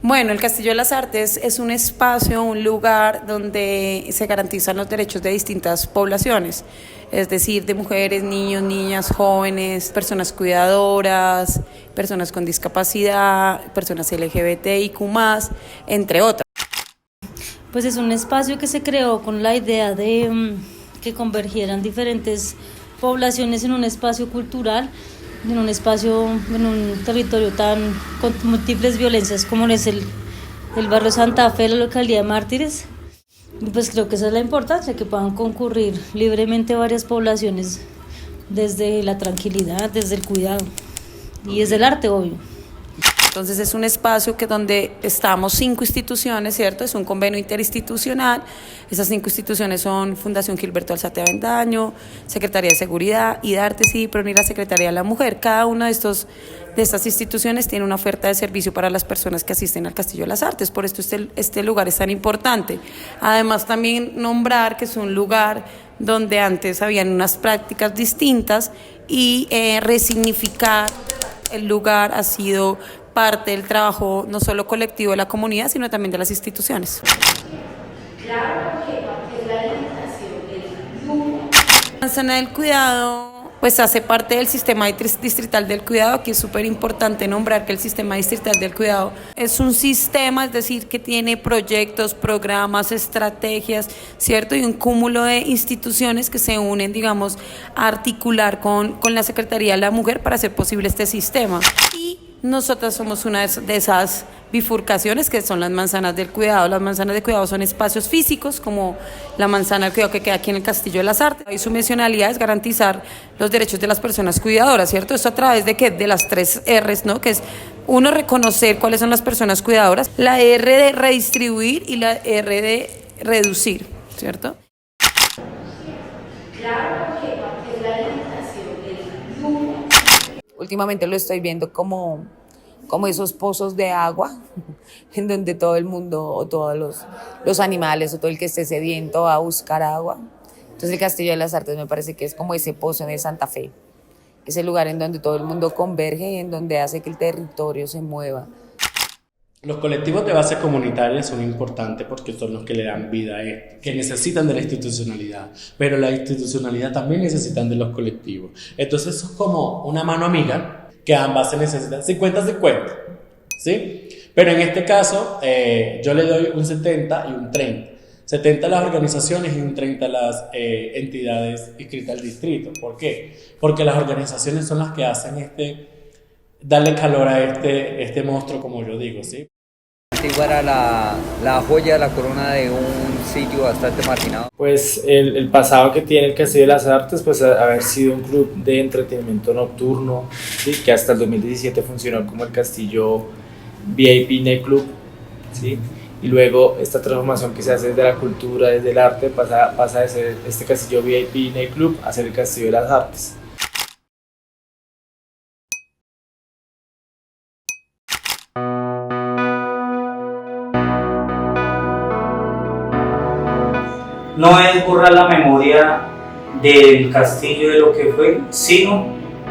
Bueno, el Castillo de las Artes es un espacio, un lugar donde se garantizan los derechos de distintas poblaciones, es decir, de mujeres, niños, niñas, jóvenes, personas cuidadoras, personas con discapacidad, personas LGBTIQ+, entre otras. Pues es un espacio que se creó con la idea de que convergieran diferentes poblaciones en un espacio cultural, en un espacio, en un territorio tan con múltiples violencias como es el barrio Santa Fe, la localidad de Mártires. Y pues creo que esa es la importancia, que puedan concurrir libremente varias poblaciones desde la tranquilidad, desde el cuidado y desde el arte, obvio. Entonces es un espacio que donde estamos 5 instituciones, ¿cierto? Es un convenio interinstitucional. Esas 5 instituciones son Fundación Gilberto Alzate Avendaño, Secretaría de Seguridad, IDARTES y PRONI, la Secretaría de la Mujer. Cada una de estas instituciones tiene una oferta de servicio para las personas que asisten al Castillo de las Artes. Por esto este lugar es tan importante. Además también nombrar que es un lugar donde antes habían unas prácticas distintas y resignificar el lugar ha sido parte del trabajo no solo colectivo de la comunidad, sino también de las instituciones. La manzana del cuidado pues hace parte del sistema distrital del cuidado, que es súper importante nombrar que el sistema distrital del cuidado es un sistema, es decir, que tiene proyectos, programas, estrategias, ¿cierto? Y un cúmulo de instituciones que se unen, digamos, a articular con la Secretaría de la Mujer para hacer posible este sistema. Y nosotras somos una de esas bifurcaciones que son las manzanas del cuidado. Las manzanas del cuidado son espacios físicos, como la manzana del cuidado que queda aquí en el Castillo de las Artes. Y su misionalidad es garantizar los derechos de las personas cuidadoras, ¿cierto? Esto a través de ¿qué? De las 3 R's, ¿no? Que es, uno, reconocer cuáles son las personas cuidadoras, la R de redistribuir y la R de reducir, ¿cierto? Últimamente lo estoy viendo como esos pozos de agua en donde todo el mundo o todos los animales o todo el que esté sediento va a buscar agua. Entonces el Castillo de las Artes me parece que es como ese pozo de Santa Fe, ese lugar en donde todo el mundo converge y en donde hace que el territorio se mueva. Los colectivos de base comunitaria son importantes porque son los que le dan vida a esto, que necesitan de la institucionalidad, pero la institucionalidad también necesitan de los colectivos. Entonces eso es como una mano amiga que ambas se necesitan 50-50, ¿sí? Pero en este caso yo le doy un 70 y un 30. 70 a las organizaciones y un 30 a las entidades inscritas al distrito. ¿Por qué? Porque las organizaciones son las que hacen darle calor a este monstruo, como yo digo, ¿sí? Antigua era la joya, la corona de un sitio bastante marginado. Pues el pasado que tiene el Castillo de las Artes, pues haber sido un club de entretenimiento nocturno, ¿sí? Que hasta el 2017 funcionó como el Castillo VIP Night Club, ¿sí? Y luego esta transformación que se hace desde la cultura, desde el arte, pasa de ser este Castillo VIP Night Club a ser el Castillo de las Artes. No es borrar la memoria del castillo, de lo que fue, sino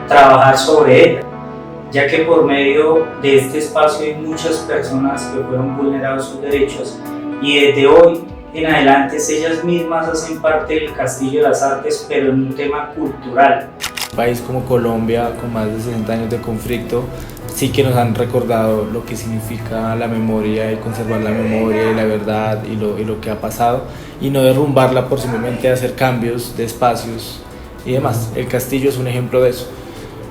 trabajar sobre ella, ya que por medio de este espacio hay muchas personas que fueron vulnerados sus derechos y desde hoy en adelante ellas mismas hacen parte del Castillo de las Artes, pero en un tema cultural. Un país como Colombia, con más de 60 años de conflicto, sí que nos han recordado lo que significa la memoria y conservar la memoria y la verdad y lo que ha pasado, y no derrumbarla por simplemente hacer cambios de espacios y demás. El castillo es un ejemplo de eso,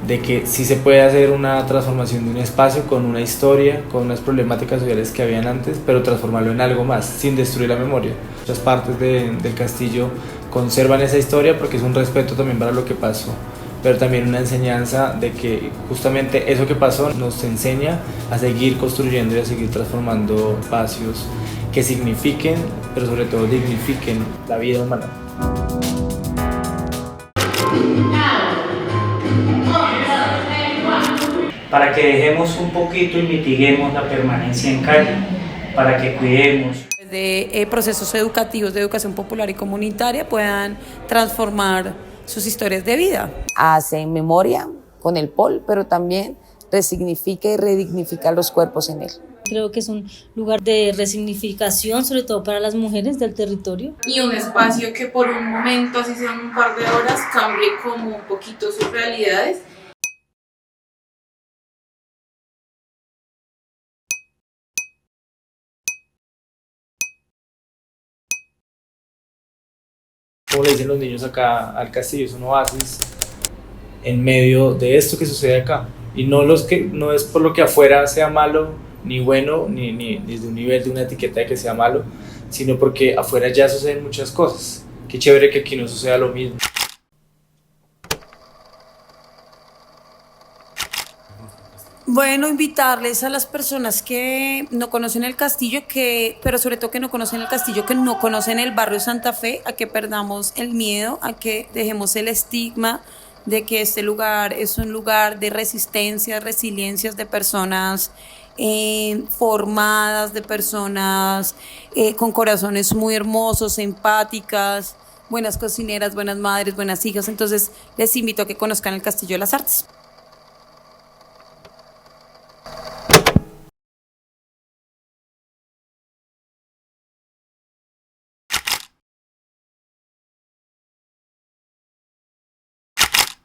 de que sí se puede hacer una transformación de un espacio con una historia, con unas problemáticas sociales que habían antes, pero transformarlo en algo más, sin destruir la memoria. Muchas partes del castillo conservan esa historia porque es un respeto también para lo que pasó, pero también una enseñanza de que justamente eso que pasó nos enseña a seguir construyendo y a seguir transformando espacios que signifiquen, pero sobre todo dignifiquen la vida humana. Para que dejemos un poquito y mitiguemos la permanencia en calle, para que cuidemos de procesos educativos de educación popular y comunitaria puedan transformar sus historias de vida. Hace memoria con el POL, pero también resignifica y redignifica los cuerpos en él. Creo que es un lugar de resignificación, sobre todo para las mujeres del territorio. Y un espacio que por un momento, así sean un par de horas, cambie como un poquito sus realidades. Como le dicen los niños acá al castillo, es un oasis en medio de esto que sucede acá. Y no es por lo que afuera sea malo, ni bueno, ni desde un nivel de una etiqueta de que sea malo, sino porque afuera ya suceden muchas cosas. Qué chévere que aquí no suceda lo mismo. Bueno, invitarles a las personas que no conocen el castillo, pero sobre todo que no conocen el castillo, que no conocen el barrio Santa Fe, a que perdamos el miedo, a que dejemos el estigma de que este lugar es un lugar de resistencia, resiliencias de personas formadas, de personas con corazones muy hermosos, empáticas, buenas cocineras, buenas madres, buenas hijas. Entonces les invito a que conozcan el Castillo de las Artes.